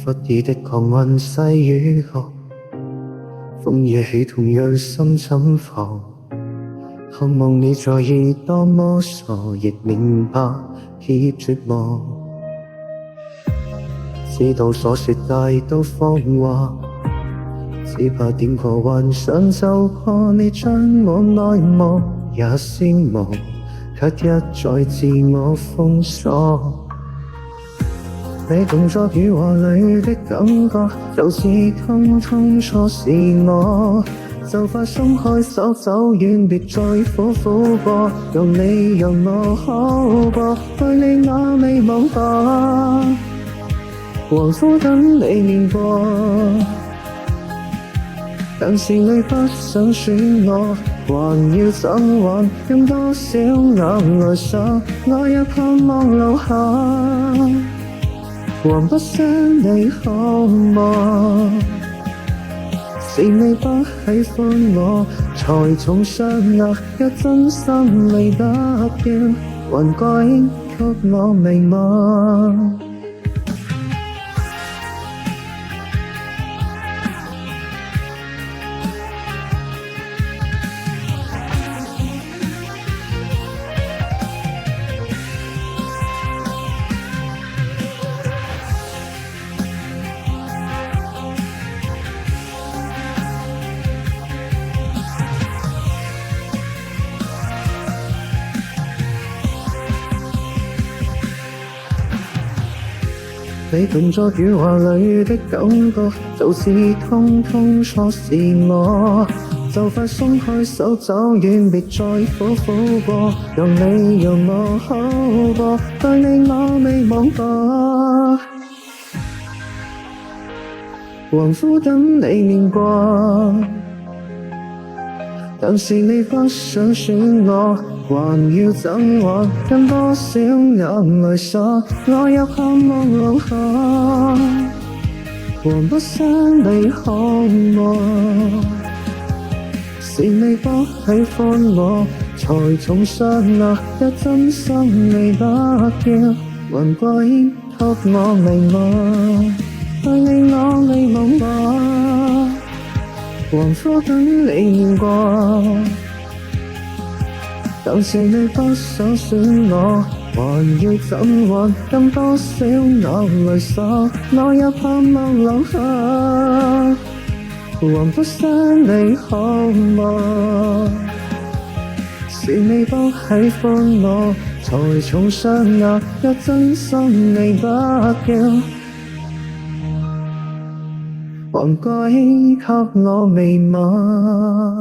忽爾的狂雲細雨落，風夜起同樣心怎放？渴望你在意多麼傻，亦明白已絕望。知道所說大都謊話，只怕點過幻想就過，你將我內幕也先忘，卻一再自我封鎖。你動作與話裏的感覺，就似通通錯是我，就快鬆開手走遠，別再苦苦過，用你讓我好過，對你我未忘過，黃膚等你面過，但是你不想選我，還要怎還？用多少眼淚灑，我也盼望留下，還不捨你可嗎？是你不喜歡我，才重傷我，若真心未得要，還怪給我迷茫。你動作與話裏的感覺，就似通通錯是我，就快鬆開手走遠，別再苦苦過，讓你讓我好過，對你我未忘過，黃膚等你面過，但是你不想選我，還要怎還？跟多少眼淚灑，我也盼望留下，還不捨你可嗎？是你不喜歡我，才重傷我，若真心未得要，還怪給我迷茫，對你我未忘過，黃膚等你面過，但是你不想選我，還要怎還？跟多少眼淚灑，我也盼望留下，還不捨你可嗎？是你不喜歡我，才重傷我，若真心未得要，還怪給我未忘。